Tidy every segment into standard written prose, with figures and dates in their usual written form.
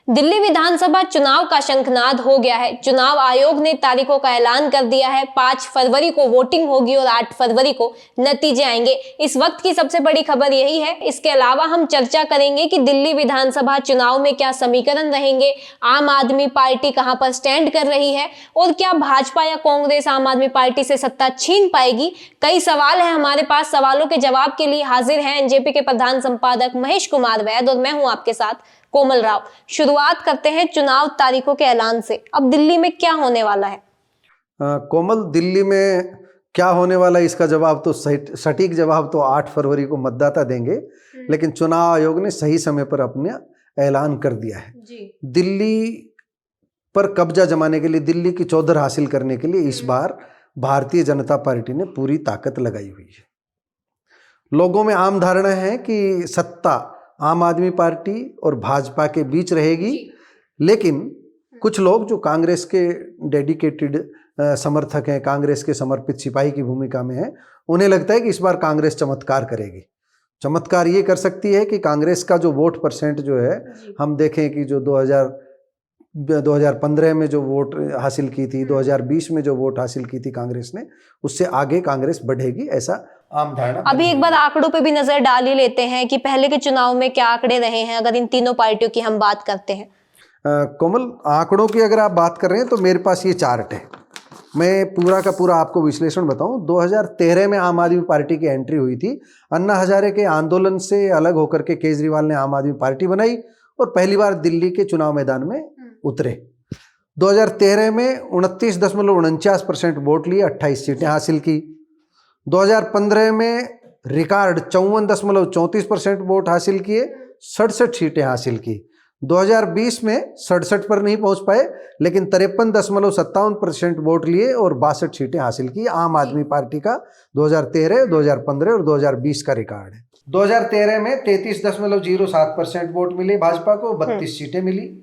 दिल्ली विधानसभा चुनाव का शंखनाद हो गया है। चुनाव आयोग ने तारीखों का ऐलान कर दिया है। 5 फरवरी को वोटिंग होगी और 8 फरवरी को नतीजे आएंगे। इस वक्त की सबसे बड़ी खबर यही है। इसके अलावा हम चर्चा करेंगे कि दिल्ली विधानसभा चुनाव में क्या समीकरण रहेंगे, आम आदमी पार्टी कहां पर स्टैंड कर रही है और क्या भाजपा या कांग्रेस आम आदमी पार्टी से सत्ता छीन पाएगी। कई सवाल है हमारे पास। सवालों के जवाब के लिए हाजिर हैं एनजेपी के प्रधान संपादक महेश कुमार वैद और मैं हूं आपके साथ कोमल राव। शुरुआत करते हैं चुनाव तारीखों के ऐलान से। अब दिल्ली में क्या होने वाला है? कोमल, दिल्ली में क्या होने वाला है इसका जवाब तो सटीक जवाब तो 8 फरवरी को मतदाता देंगे, लेकिन चुनाव आयोग ने सही समय पर अपना ऐलान कर दिया है जी। दिल्ली पर कब्जा जमाने के लिए, दिल्ली की चौधर हासिल करने के लिए इस बार भारतीय जनता पार्टी ने पूरी ताकत लगाई हुई है। लोगों में आम धारणा है कि सत्ता आम आदमी पार्टी और भाजपा के बीच रहेगी, लेकिन कुछ लोग जो कांग्रेस के डेडिकेटेड समर्थक हैं, कांग्रेस के समर्पित सिपाही की भूमिका में हैं, उन्हें लगता है कि इस बार कांग्रेस चमत्कार करेगी। चमत्कार ये कर सकती है कि कांग्रेस का जो वोट परसेंट जो है, हम देखें कि जो 2015 में जो वोट हासिल की थी, 2020 में जो वोट हासिल की थी कांग्रेस ने, उससे आगे कांग्रेस बढ़ेगी, ऐसा आम धारणा। अभी एक बार आंकड़ों पे भी नजर डाल ही लेते हैं कि पहले के चुनाव में क्या आंकड़े रहे हैं, अगर इन तीनों पार्टियों की हम बात करते हैं। कोमल, आंकड़ों की अगर आप बात कर रहे हैं तो मेरे पास ये चार्ट है। मैं पूरा का पूरा आपको विश्लेषण बताऊं। 2013 में आम आदमी पार्टी की एंट्री हुई थी। अन्ना हजारे के आंदोलन से अलग होकर के केजरीवाल ने आम आदमी पार्टी बनाई और पहली बार दिल्ली के चुनाव मैदान में उतरे। 2013 में 29.49% वोट लिए, 28 सीटें हासिल की। 2015 में रिकॉर्ड 54.34% वोट हासिल किए, 67 सीटें हासिल की। 2020 में 67 पर नहीं पहुंच पाए, लेकिन 53.57% वोट लिए और 62 सीटें हासिल की। आम आदमी पार्टी का 2013, 2015 और 2020 का रिकॉर्ड है। 2013 में 33.07% वोट मिले भाजपा को, 32 सीटें मिली,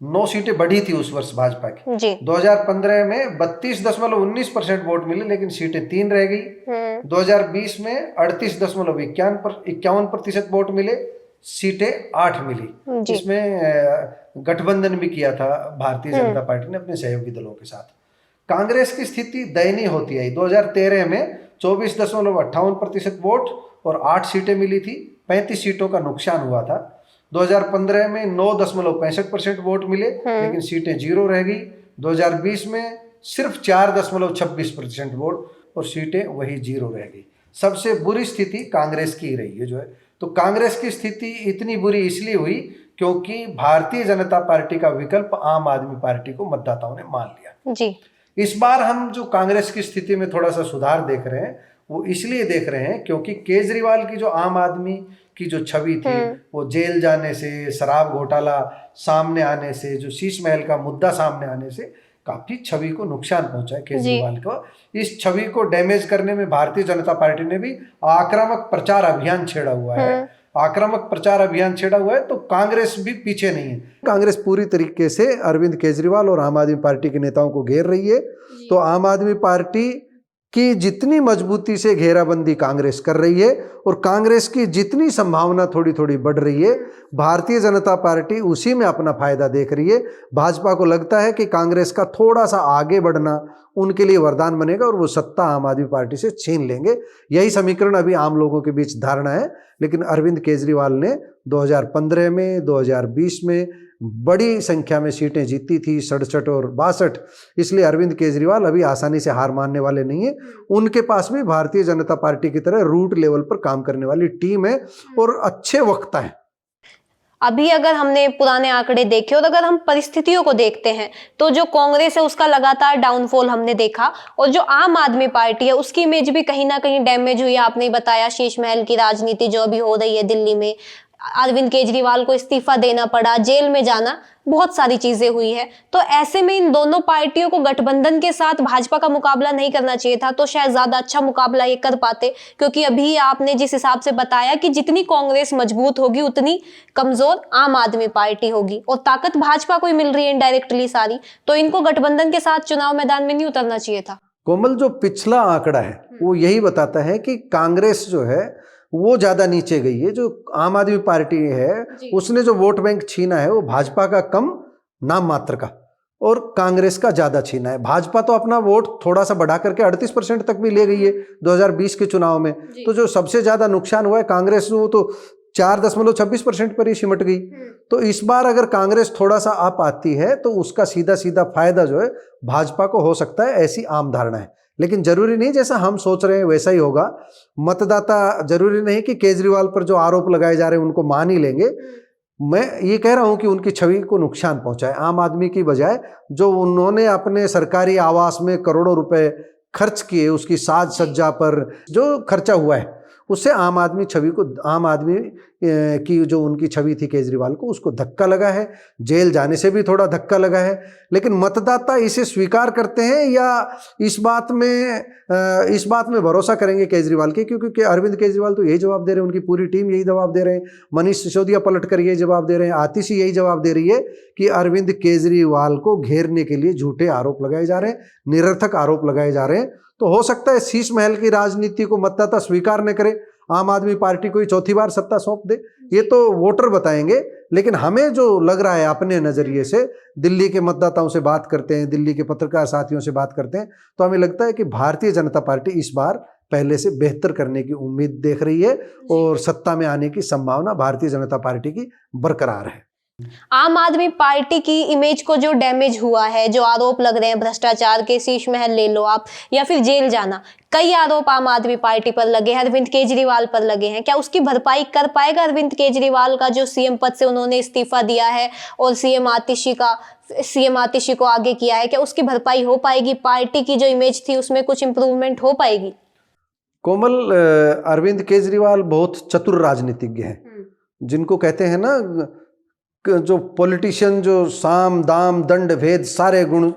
9 सीटें बढ़ी थी उस वर्ष भाजपा की। 2015 में 32.19% वोट मिले, लेकिन सीटें 3 रह गई। 2020 में 38.51% वोट मिले, सीटें 8 मिली। इसमें गठबंधन भी किया था भारतीय जनता पार्टी ने अपने सहयोगी दलों के साथ। कांग्रेस की स्थिति दयनीय होती आई। 2013 में 24.58% वोट और 8 सीटें मिली थी, 35 सीटों का नुकसान हुआ था। 2015 में 9.65% वोट मिले, लेकिन सीटें 0 रह गई। 2020 में सिर्फ 4.26% वोट और सीटें वही 0 रह गई। सबसे बुरी स्थिति कांग्रेस की रही है जो है। तो कांग्रेस की स्थिति इतनी बुरी इसलिए हुई क्योंकि भारतीय जनता पार्टी का विकल्प आम आदमी पार्टी को मतदाताओं ने मान लिया जी। इस बार हम जो कांग्रेस की स्थिति में थोड़ा सा सुधार देख रहे हैं, वो इसलिए देख रहे हैं क्योंकि केजरीवाल की जो आम आदमी की जो छवि थी, वो जेल जाने से, शराब घोटाला सामने आने से, जो शीश महल का मुद्दा सामने आने से काफी छवि को नुकसान पहुंचा है केजरीवाल को। इस छवि को डैमेज करने में भारतीय जनता पार्टी ने भी आक्रामक प्रचार अभियान छेड़ा हुआ है। आक्रामक प्रचार अभियान छेड़ा हुआ है तो कांग्रेस भी पीछे नहीं है। कांग्रेस पूरी तरीके से अरविंद केजरीवाल और आम आदमी पार्टी के नेताओं को घेर रही है। तो आम आदमी पार्टी की जितनी मजबूती से घेराबंदी कांग्रेस कर रही है और कांग्रेस की जितनी संभावना थोड़ी थोड़ी बढ़ रही है, भारतीय जनता पार्टी उसी में अपना फायदा देख रही है। भाजपा को लगता है कि कांग्रेस का थोड़ा सा आगे बढ़ना उनके लिए वरदान बनेगा और वो सत्ता आम आदमी पार्टी से छीन लेंगे। यही समीकरण अभी आम लोगों के बीच धारणा है। लेकिन अरविंद केजरीवाल ने 2015 में, 2020 में बड़ी संख्या में सीटें जीती थी, 67 और 62। इसलिए अरविंद केजरीवाल अभी आसानी से हार मानने वाले नहीं है। उनके पास भी भारतीय जनता पार्टी की तरह रूट लेवल पर काम करने वाली टीम है और अच्छे वक्ता है। अभी अगर हमने पुराने आंकड़े देखे और अगर हम परिस्थितियों को देखते हैं तो जो कांग्रेस है उसका लगातार डाउनफॉल हमने देखा और जो आम आदमी पार्टी है उसकी इमेज भी कहीं ना कहीं डैमेज हुई। आपने बताया शीश महल की राजनीति जो अभी हो रही है दिल्ली में, अरविंद केजरीवाल को इस्तीफा देना पड़ा, जेल में जाना, बहुत सारी चीजें हुई है। तो ऐसे में इन दोनों पार्टियों को गठबंधन के साथ भाजपा का मुकाबला नहीं करना चाहिए था, तो शायद ज्यादा अच्छा मुकाबला ये कर पाते। क्योंकि अभी आपने जिस हिसाब से बताया कि जितनी कांग्रेस मजबूत होगी उतनी कमजोर आम आदमी पार्टी होगी और ताकत भाजपा को ही मिल रही है इनडायरेक्टली सारी, तो इनको गठबंधन के साथ चुनाव मैदान में नहीं उतरना चाहिए था। कोमल, जो पिछला आंकड़ा है वो यही बताता है कि कांग्रेस जो है वो ज़्यादा नीचे गई है। जो आम आदमी पार्टी है उसने जो वोट बैंक छीना है वो भाजपा का कम, नाम मात्र का, और कांग्रेस का ज़्यादा छीना है। भाजपा तो अपना वोट थोड़ा सा बढ़ा करके 38% तक भी ले गई है 2020 के चुनाव में। तो जो सबसे ज़्यादा नुकसान हुआ है कांग्रेस, वो तो 4.26% पर ही सिमट गई। तो इस बार अगर कांग्रेस थोड़ा सा अप आती है तो उसका सीधा सीधा फायदा जो है भाजपा को हो सकता है, ऐसी आम धारणा है। लेकिन जरूरी नहीं जैसा हम सोच रहे हैं वैसा ही होगा। मतदाता जरूरी नहीं कि केजरीवाल पर जो आरोप लगाए जा रहे हैं उनको मान ही लेंगे। मैं ये कह रहा हूं कि उनकी छवि को नुकसान पहुंचा है आम आदमी की बजाय। जो उन्होंने अपने सरकारी आवास में करोड़ों रुपए खर्च किए, उसकी साज सज्जा पर जो खर्चा हुआ है, उससे आम आदमी छवि को, आम आदमी की जो उनकी छवि थी केजरीवाल को, उसको धक्का लगा है। जेल जाने से भी थोड़ा धक्का लगा है। लेकिन मतदाता इसे स्वीकार करते हैं या इस बात में भरोसा करेंगे केजरीवाल के? क्योंकि अरविंद केजरीवाल तो यही जवाब दे रहे हैं, उनकी पूरी टीम यही जवाब दे रहे हैं, मनीष सिसोदिया पलट कर यही जवाब दे रहे हैं, आतिशी यही जवाब दे रही है कि अरविंद केजरीवाल को घेरने के लिए झूठे आरोप लगाए जा रहे हैं, निरर्थक आरोप लगाए जा रहे हैं। तो हो सकता है शीश महल की राजनीति को मतदाता स्वीकार न करे, आम आदमी पार्टी को ही चौथी बार सत्ता सौंप दे। ये तो वोटर बताएंगे। लेकिन हमें जो लग रहा है अपने नजरिए से, दिल्ली के मतदाताओं से बात करते हैं, दिल्ली के पत्रकार साथियों से बात करते हैं, तो हमें लगता है कि भारतीय जनता पार्टी इस बार पहले से बेहतर करने की उम्मीद देख रही है और सत्ता में आने की संभावना भारतीय जनता पार्टी की बरकरार है। आम आदमी पार्टी की इमेज को जो डैमेज हुआ है, जो आरोप लग रहे हैं भ्रष्टाचार के, शीश महल ले लो आप, या फिर जेल जाना, कई आरोप आम आदमी पार्टी पर लगे हैं, अरविंद केजरीवाल पर लगे हैं। क्या उसकी भरपाई कर पाएगा अरविंद केजरीवाल का, जो सीएम पद से उन्होंने इस्तीफा दिया है और सीएम आतिशी को आगे किया है? क्या उसकी भरपाई हो पाएगी? पार्टी की जो इमेज थी उसमें कुछ इंप्रूवमेंट हो पाएगी? कोमल, अरविंद केजरीवाल बहुत चतुर राजनीतिज्ञ हैं, जिनको कहते हैं ना, जो पॉलिटिशियन, जो साम दाम दंड भेद सारे गुण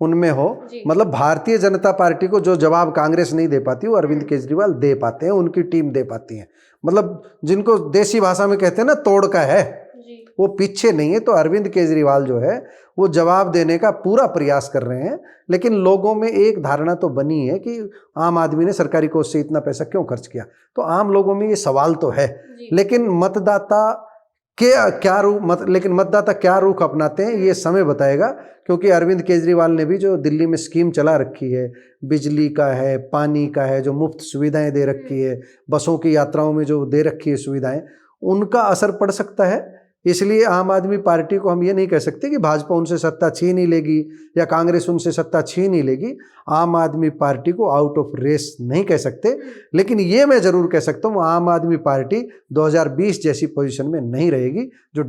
उनमें हो। मतलब भारतीय जनता पार्टी को जो जवाब कांग्रेस नहीं दे पाती वो अरविंद केजरीवाल दे पाते हैं, उनकी टीम दे पाती है। मतलब जिनको देसी भाषा में कहते हैं ना, तोड़ का है, वो पीछे नहीं है। तो अरविंद केजरीवाल जो है वो जवाब देने का पूरा प्रयास कर रहे हैं। लेकिन लोगों में एक धारणा तो बनी है कि आम आदमी ने सरकारी कोष से इतना पैसा क्यों खर्च किया। तो आम लोगों में ये सवाल तो है। लेकिन मतदाता क्या रुख अपनाते हैं ये समय बताएगा। क्योंकि अरविंद केजरीवाल ने भी जो दिल्ली में स्कीम चला रखी है, बिजली का है, पानी का है, जो मुफ्त सुविधाएं दे रखी है, बसों की यात्राओं में जो दे रखी है सुविधाएं, उनका असर पड़ सकता है। इसलिए आम आदमी पार्टी को हम ये नहीं कह सकते कि भाजपा उनसे सत्ता छीन ही लेगी या कांग्रेस उनसे सत्ता छीन ही लेगी। आम आदमी पार्टी को आउट ऑफ रेस नहीं कह सकते। लेकिन ये मैं जरूर कह सकता हूँ, आम आदमी पार्टी 2020 जैसी पोजीशन में नहीं रहेगी। जो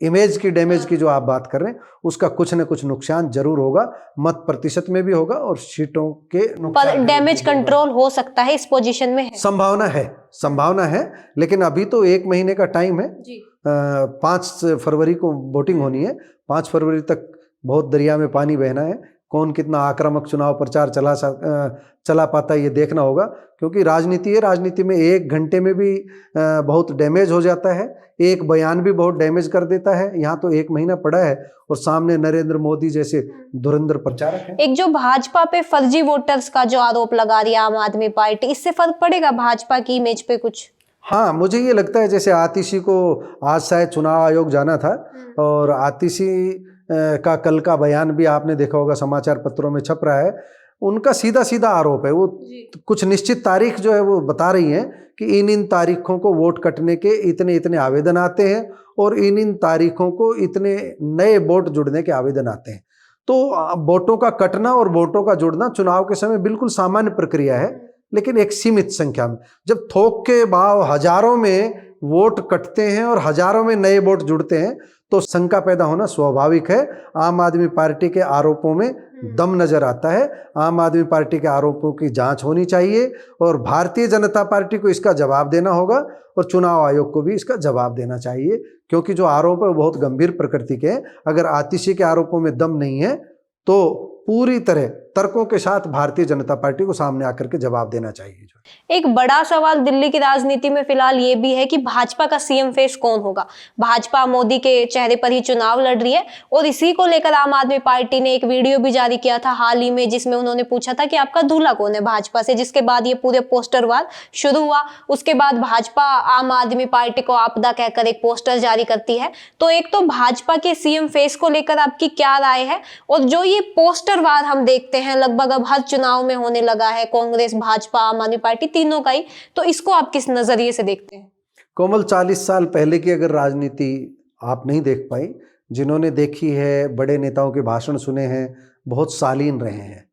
इमेज की जो आप बात कर रहे हैं, उसका कुछ न कुछ नुकसान जरूर होगा, मत प्रतिशत में भी होगा और सीटों के नुकसान पर डैमेज कंट्रोल हो सकता है इस पोजीशन में? संभावना है। लेकिन अभी तो 1 महीने का टाइम है। 5 फरवरी को वोटिंग होनी है। 5 फरवरी तक बहुत दरिया में पानी बहना है। कौन कितना आक्रामक चुनाव प्रचार चला पाता है ये देखना होगा। क्योंकि राजनीति है, राजनीति में 1 घंटे में भी बहुत डैमेज हो जाता है, एक बयान भी बहुत डैमेज कर देता है। यहाँ तो 1 महीना पड़ा है और सामने नरेंद्र मोदी जैसे धुरंधर प्रचारक हैं। एक जो भाजपा पे फर्जी वोटर्स का जो आरोप लगा रही है आम आदमी पार्टी, इससे फर्क पड़ेगा भाजपा की इमेज पे कुछ? हाँ, मुझे ये लगता है जैसे आतिशी को आज शायद चुनाव आयोग जाना था और आतिशी का कल का बयान भी आपने देखा होगा, समाचार पत्रों में छप रहा है। उनका सीधा सीधा आरोप है, वो कुछ निश्चित तारीख जो है वो बता रही हैं कि इन तारीखों को वोट कटने के इतने आवेदन आते हैं और इन तारीखों को इतने नए वोट जुड़ने के आवेदन आते हैं। तो वोटों का कटना और वोटों का जुड़ना चुनाव के समय बिल्कुल सामान्य प्रक्रिया है, लेकिन एक सीमित संख्या में। जब थोक के भाव हजारों में वोट कटते हैं और हजारों में नए वोट जुड़ते हैं तो शंका पैदा होना स्वाभाविक है। आम आदमी पार्टी के आरोपों में दम नजर आता है। आम आदमी पार्टी के आरोपों की जांच होनी चाहिए और भारतीय जनता पार्टी को इसका जवाब देना होगा और चुनाव आयोग को भी इसका जवाब देना चाहिए। क्योंकि जो आरोप है वो बहुत गंभीर प्रकृति के हैं। अगर आतिशी के आरोपों में दम नहीं है तो पूरी तरह तर्कों के साथ भारतीय जनता पार्टी को सामने आकर के जवाब देना चाहिए। एक बड़ा सवाल दिल्ली की राजनीति में फिलहाल ये भी है कि भाजपा का सीएम फेस कौन होगा। भाजपा मोदी के चेहरे पर ही चुनाव लड़ रही है और इसी को लेकर आम आदमी पार्टी ने एक वीडियो भी जारी किया था हाल ही में, जिसमें उन्होंने पूछा था कि आपका दूल्हा कौन है भाजपा से, जिसके बाद ये पूरे पोस्टर वार शुरू हुआ। उसके बाद भाजपा आम आदमी पार्टी को आपदा कहकर एक पोस्टर जारी करती है। तो एक तो भाजपा के सीएम फेस को लेकर आपकी क्या राय है, और जो ये पोस्टर वार हम देखते हैं लगभग अब हर चुनाव में होने लगा है, कांग्रेस भाजपा आम आदमी पार्टी तीनों का ही, तो इसको आप किस नजरिए से देखते हैं? कोमल, 40 साल पहले की अगर राजनीति आप नहीं देख पाई, जिन्होंने देखी है, बड़े नेताओं के भाषण सुने हैं, बहुत शालीन रहे हैं।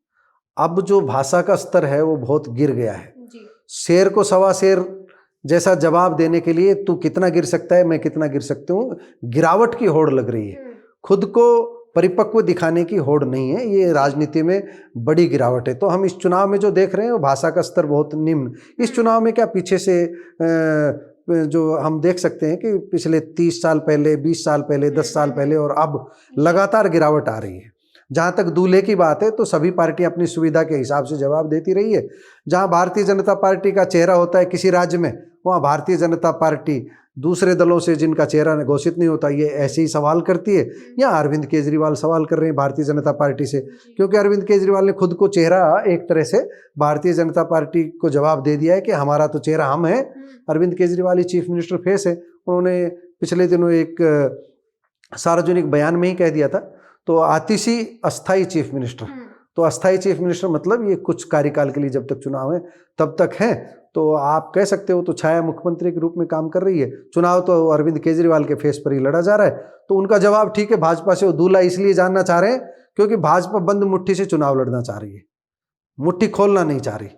अब जो भाषा का स्तर है वो बहुत गिर गया है जी। शेर को सवा शेर जैसा जवाब देने के लिए तू कितना गिर सकता है, मैं कितना गिर सकती हूँ, गिरावट की होड़ लग रही है। खुद को परिपक्व दिखाने की होड़ नहीं है, ये राजनीति में बड़ी गिरावट है। तो हम इस चुनाव में जो देख रहे हैं वो भाषा का स्तर बहुत निम्न। इस चुनाव में क्या पीछे से जो हम देख सकते हैं कि पिछले 30 साल पहले, 20 साल पहले, 10 साल पहले और अब लगातार गिरावट आ रही है। जहाँ तक दूल्हे की बात है तो सभी पार्टियां अपनी सुविधा के हिसाब से जवाब देती रही है। जहाँ भारतीय जनता पार्टी का चेहरा होता है किसी राज्य में, वहाँ भारतीय जनता पार्टी दूसरे दलों से जिनका चेहरा घोषित नहीं होता ये ऐसे ही सवाल करती है। या अरविंद केजरीवाल सवाल कर रहे हैं भारतीय जनता पार्टी से, क्योंकि अरविंद केजरीवाल ने खुद को चेहरा एक तरह से भारतीय जनता पार्टी को जवाब दे दिया है कि हमारा तो चेहरा हम है। अरविंद केजरीवाल ही चीफ मिनिस्टर फेस है। उन्होंने पिछले दिनों एक सार्वजनिक बयान में ही कह दिया था, तो आतिशी अस्थाई चीफ मिनिस्टर। तो अस्थाई चीफ मिनिस्टर मतलब ये कुछ कार्यकाल के लिए जब तक चुनाव है तब तक है। तो आप कह सकते हो तो छाया मुख्यमंत्री के रूप में काम कर रही है। चुनाव तो अरविंद केजरीवाल के फेस पर ही लड़ा जा रहा है। तो उनका जवाब ठीक है, भाजपा से वो दूल्हा इसलिए जानना चाह रहे हैं क्योंकि भाजपा बंद मुट्ठी से चुनाव लड़ना चाह रही है, मुट्ठी खोलना नहीं चाह रही।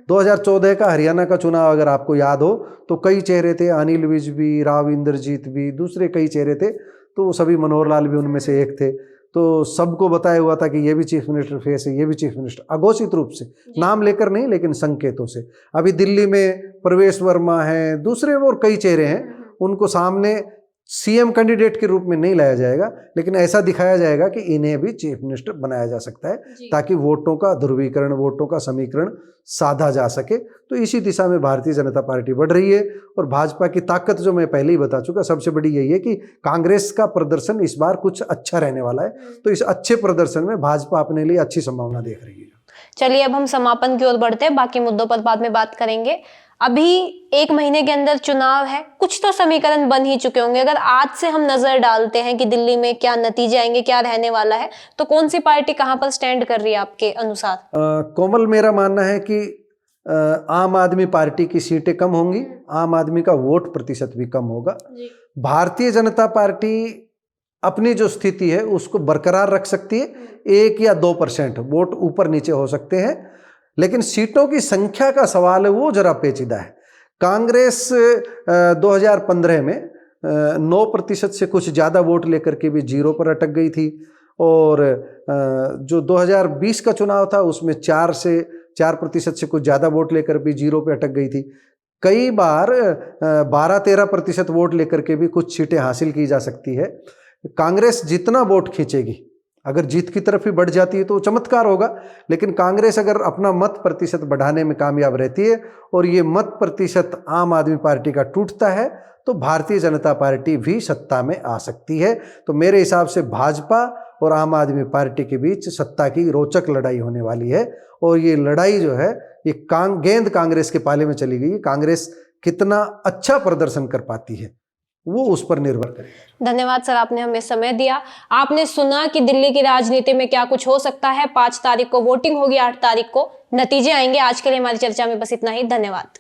2014 का हरियाणा का चुनाव अगर आपको याद हो तो कई चेहरे थे, अनिल विज भी, राव इंद्रजीत भी, दूसरे कई चेहरे थे, तो सभी मनोहर लाल भी उनमें से एक थे। तो सबको बताया हुआ था कि ये भी चीफ मिनिस्टर फेस है, ये भी चीफ मिनिस्टर, अघोषित रूप से, नाम लेकर नहीं लेकिन संकेतों से। अभी दिल्ली में प्रवेश वर्मा है, दूसरे और कई चेहरे हैं, उनको सामने सीएम कैंडिडेट के रूप में नहीं लाया जाएगा, लेकिन ऐसा दिखाया जाएगा कि इन्हें भी चीफ मिनिस्टर बनाया जा सकता है ताकि वोटों का ध्रुवीकरण, वोटों का समीकरण साधा जा सके। तो इसी दिशा में भारतीय जनता पार्टी बढ़ रही है। और भाजपा की ताकत जो मैं पहले ही बता चुका, सबसे बड़ी यही है कि कांग्रेस का प्रदर्शन इस बार कुछ अच्छा रहने वाला है। तो इस अच्छे प्रदर्शन में भाजपा अपने लिए अच्छी संभावना देख रही है। चलिए अब हम समापन की ओर बढ़ते हैं, बाकी मुद्दों पर बाद में बात करेंगे। अभी 1 महीने के अंदर चुनाव है, कुछ तो समीकरण बन ही चुके होंगे। अगर आज से हम नजर डालते हैं कि दिल्ली में क्या नतीजे आएंगे, क्या रहने वाला है, तो कौन सी पार्टी कहां पर स्टैंड कर रही है आपके अनुसार? कोमल, मेरा मानना है कि आम आदमी पार्टी की सीटें कम होंगी, आम आदमी का वोट प्रतिशत भी कम होगा। भारतीय जनता पार्टी अपनी जो स्थिति है उसको बरकरार रख सकती है, 1 या 2% वोट ऊपर नीचे हो सकते हैं, लेकिन सीटों की संख्या का सवाल है वो जरा पेचीदा है। कांग्रेस 2015 में 9% से कुछ ज़्यादा वोट लेकर के भी 0 पर अटक गई थी, और जो 2020 का चुनाव था उसमें 4% से कुछ ज़्यादा वोट लेकर भी 0 पे अटक गई थी। कई बार 12-13% वोट लेकर के भी कुछ सीटें हासिल की जा सकती है। कांग्रेस जितना वोट खींचेगी, अगर जीत की तरफ ही बढ़ जाती है तो चमत्कार होगा, लेकिन कांग्रेस अगर अपना मत प्रतिशत बढ़ाने में कामयाब रहती है और ये मत प्रतिशत आम आदमी पार्टी का टूटता है तो भारतीय जनता पार्टी भी सत्ता में आ सकती है। तो मेरे हिसाब से भाजपा और आम आदमी पार्टी के बीच सत्ता की रोचक लड़ाई होने वाली है, और ये लड़ाई जो है ये गेंद कांग्रेस के पाले में चली गई। कांग्रेस कितना अच्छा प्रदर्शन कर पाती है वो उस पर निर्भर करेगा। धन्यवाद सर, आपने हमें समय दिया। आपने सुना कि दिल्ली की राजनीति में क्या कुछ हो सकता है। 5 तारीख को वोटिंग होगी, 8 तारीख को नतीजे आएंगे। आज के लिए हमारी चर्चा में बस इतना ही। धन्यवाद।